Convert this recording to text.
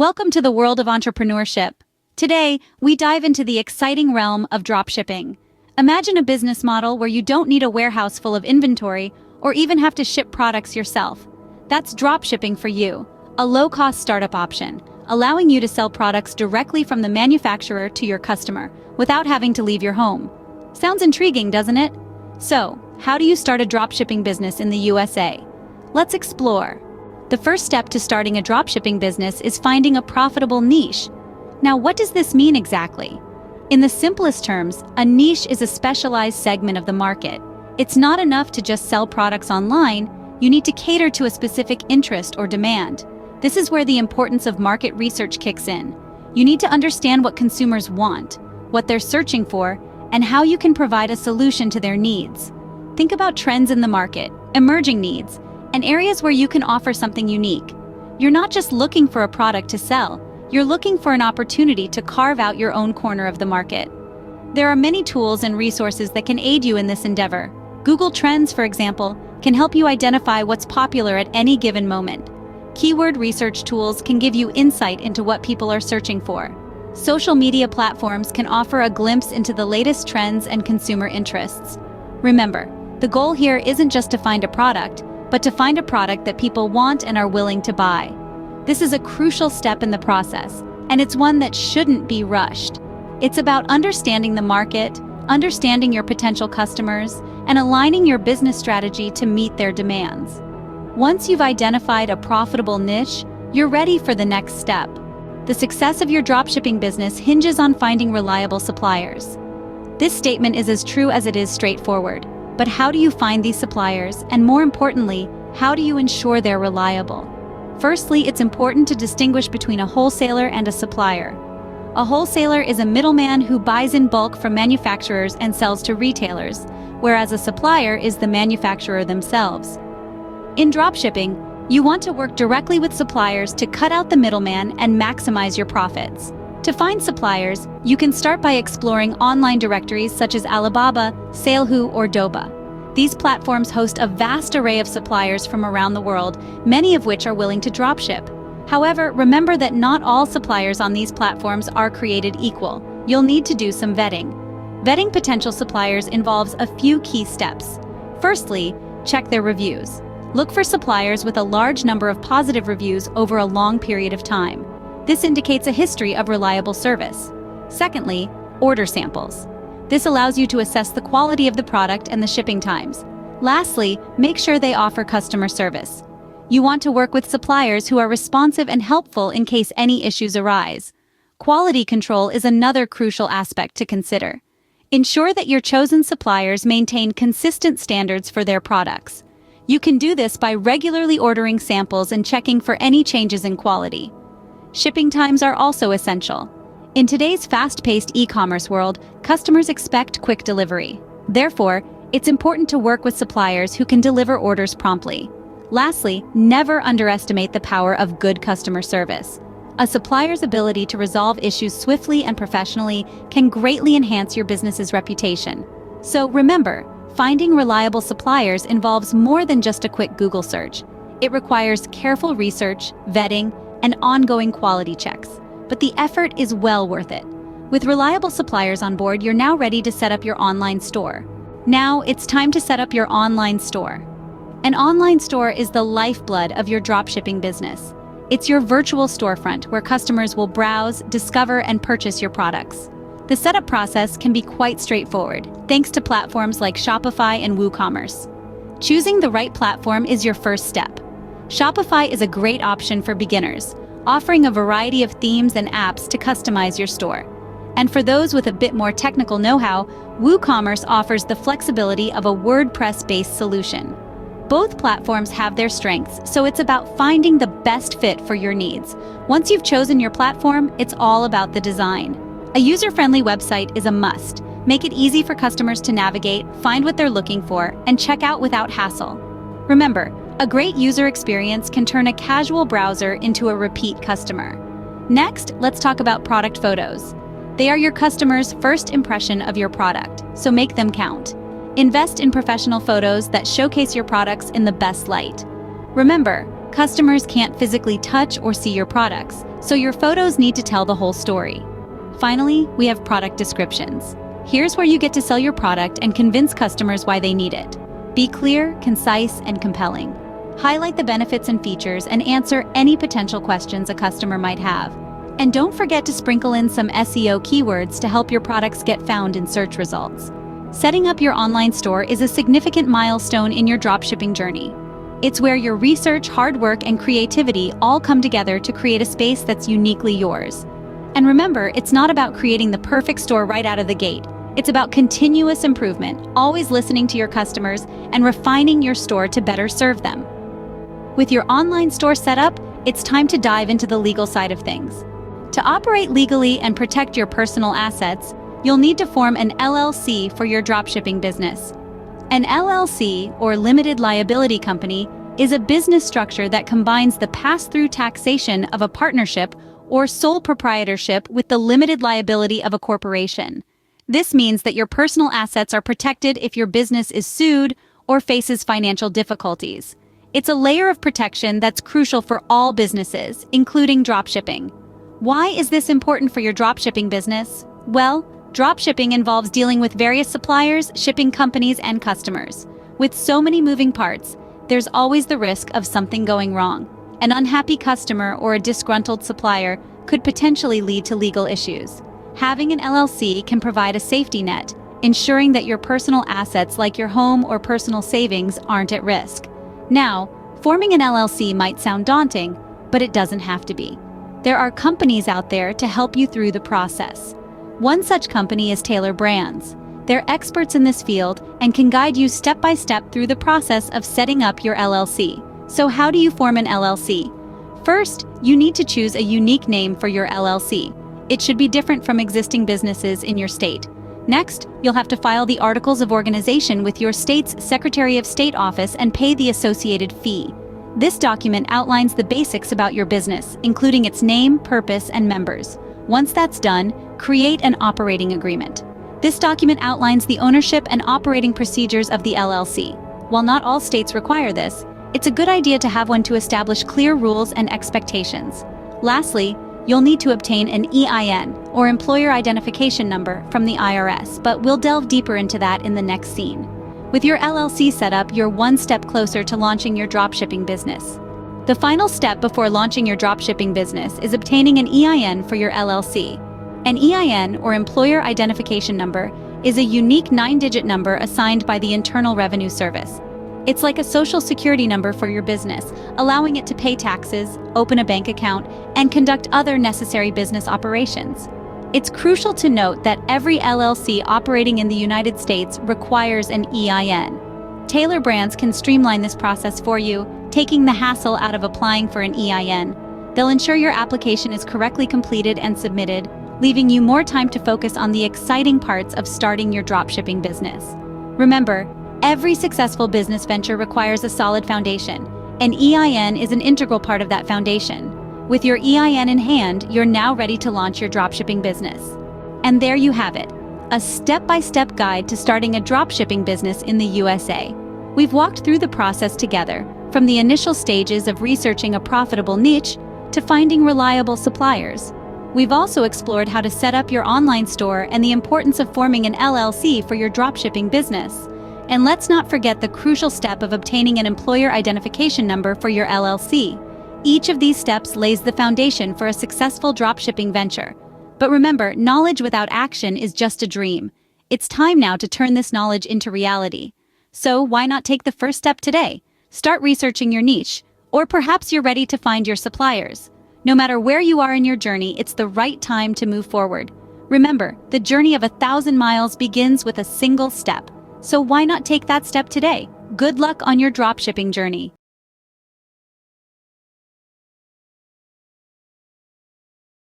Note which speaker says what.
Speaker 1: Welcome to the world of entrepreneurship. Today, we dive into the exciting realm of dropshipping. Imagine a business model where you don't need a warehouse full of inventory or even have to ship products yourself. That's dropshipping for you, a low-cost startup option, allowing you to sell products directly from the manufacturer to your customer without having to leave your home. Sounds intriguing, doesn't it? So, how do you start a dropshipping business in the USA? Let's explore. The first step to starting a dropshipping business is finding a profitable niche. Now, what does this mean exactly? In the simplest terms, a niche is a specialized segment of the market. It's not enough to just sell products online, you need to cater to a specific interest or demand. This is where the importance of market research kicks in. You need to understand what consumers want, what they're searching for, and how you can provide a solution to their needs. Think about trends in the market, emerging needs, and areas where you can offer something unique. You're not just looking for a product to sell, you're looking for an opportunity to carve out your own corner of the market. There are many tools and resources that can aid you in this endeavor. Google Trends, for example, can help you identify what's popular at any given moment. Keyword research tools can give you insight into what people are searching for. Social media platforms can offer a glimpse into the latest trends and consumer interests. Remember, the goal here isn't just to find a product, but to find a product that people want and are willing to buy. This is a crucial step in the process, and it's one that shouldn't be rushed. It's about understanding the market, understanding your potential customers, and aligning your business strategy to meet their demands. Once you've identified a profitable niche, you're ready for the next step. The success of your dropshipping business hinges on finding reliable suppliers. This statement is as true as it is straightforward. But how do you find these suppliers, and more importantly, how do you ensure they're reliable? Firstly, it's important to distinguish between a wholesaler and a supplier. A wholesaler is a middleman who buys in bulk from manufacturers and sells to retailers, whereas a supplier is the manufacturer themselves. In dropshipping, you want to work directly with suppliers to cut out the middleman and maximize your profits. To find suppliers, you can start by exploring online directories such as Alibaba, Salehu, or Doba. These platforms host a vast array of suppliers from around the world, many of which are willing to dropship. However, remember that not all suppliers on these platforms are created equal. You'll need to do some vetting. Vetting potential suppliers involves a few key steps. Firstly, check their reviews. Look for suppliers with a large number of positive reviews over a long period of time. This indicates a history of reliable service. Secondly, order samples. This allows you to assess the quality of the product and the shipping times. Lastly, make sure they offer customer service. You want to work with suppliers who are responsive and helpful in case any issues arise. Quality control is another crucial aspect to consider. Ensure that your chosen suppliers maintain consistent standards for their products. You can do this by regularly ordering samples and checking for any changes in quality. Shipping times are also essential. In today's fast-paced e-commerce world, customers expect quick delivery. Therefore, it's important to work with suppliers who can deliver orders promptly. Lastly, never underestimate the power of good customer service. A supplier's ability to resolve issues swiftly and professionally can greatly enhance your business's reputation. So remember, finding reliable suppliers involves more than just a quick Google search. It requires careful research, vetting, and ongoing quality checks. But the effort is well worth it. With reliable suppliers on board, you're now ready to set up your online store. Now it's time to set up your online store. An online store is the lifeblood of your dropshipping business. It's your virtual storefront where customers will browse, discover, and purchase your products. The setup process can be quite straightforward, thanks to platforms like Shopify and WooCommerce. Choosing the right platform is your first step. Shopify is a great option for beginners, offering a variety of themes and apps to customize your store. And for those with a bit more technical know-how, WooCommerce offers the flexibility of a WordPress-based solution. Both platforms have their strengths, so it's about finding the best fit for your needs. Once you've chosen your platform, it's all about the design. A user-friendly website is a must. Make it easy for customers to navigate, find what they're looking for, and check out without hassle. Remember, a great user experience can turn a casual browser into a repeat customer. Next, let's talk about product photos. They are your customer's first impression of your product, so make them count. Invest in professional photos that showcase your products in the best light. Remember, customers can't physically touch or see your products, So your photos need to tell the whole story. Finally, we have product descriptions. Here's where you get to sell your product and convince customers why they need it. Be clear, concise, and compelling. Highlight the benefits and features and answer any potential questions a customer might have. And don't forget to sprinkle in some SEO keywords to help your products get found in search results. Setting up your online store is a significant milestone in your dropshipping journey. It's where your research, hard work, and creativity all come together to create a space that's uniquely yours. And remember, it's not about creating the perfect store right out of the gate. It's about continuous improvement, always listening to your customers and refining your store to better serve them. With your online store set up, it's time to dive into the legal side of things. To operate legally and protect your personal assets, you'll need to form an LLC for your dropshipping business. An LLC, or limited liability company, is a business structure that combines the pass-through taxation of a partnership or sole proprietorship with the limited liability of a corporation. This means that your personal assets are protected if your business is sued or faces financial difficulties. It's a layer of protection that's crucial for all businesses, including dropshipping. Why is this important for your dropshipping business? Well, dropshipping involves dealing with various suppliers, shipping companies, and customers. With so many moving parts, there's always the risk of something going wrong. An unhappy customer or a disgruntled supplier could potentially lead to legal issues. Having an LLC can provide a safety net, ensuring that your personal assets like your home or personal savings aren't at risk. Now, forming an LLC might sound daunting, but it doesn't have to be. There are companies out there to help you through the process. One such company is Taylor Brands. They're experts in this field and can guide you step by step through the process of setting up your LLC. So how do you form an LLC? First, you need to choose a unique name for your LLC. It should be different from existing businesses in your state. Next, you'll have to file the Articles of Organization with your state's Secretary of State office and pay the associated fee. This document outlines the basics about your business, including its name, purpose, and members. Once that's done, create an operating agreement. This document outlines the ownership and operating procedures of the LLC. While not all states require this, it's a good idea to have one to establish clear rules and expectations. Lastly, you'll need to obtain an EIN, or Employer Identification Number, from the IRS, but we'll delve deeper into that in the next scene. With your LLC set up, you're one step closer to launching your dropshipping business. The final step before launching your dropshipping business is obtaining an EIN for your LLC. An EIN, or Employer Identification Number, is a unique 9-digit number assigned by the Internal Revenue Service. It's like a social security number for your business, allowing it to pay taxes, open a bank account, and conduct other necessary business operations. It's crucial to note that every LLC operating in the United States requires an EIN. Taylor Brands can streamline this process for you, taking the hassle out of applying for an EIN. They'll ensure your application is correctly completed and submitted, leaving you more time to focus on the exciting parts of starting your dropshipping business. Remember, every successful business venture requires a solid foundation. An EIN is an integral part of that foundation. With your EIN in hand, you're now ready to launch your dropshipping business. And there you have it, a step-by-step guide to starting a dropshipping business in the USA. We've walked through the process together, from the initial stages of researching a profitable niche to finding reliable suppliers. We've also explored how to set up your online store and the importance of forming an LLC for your dropshipping business. And let's not forget the crucial step of obtaining an Employer Identification Number for your LLC. Each of these steps lays the foundation for a successful dropshipping venture. But remember, knowledge without action is just a dream. It's time now to turn this knowledge into reality. So why not take the first step today? Start researching your niche, or perhaps you're ready to find your suppliers. No matter where you are in your journey, it's the right time to move forward. Remember, the journey of 1,000 miles begins with a single step. So why not take that step today? Good luck on your dropshipping journey.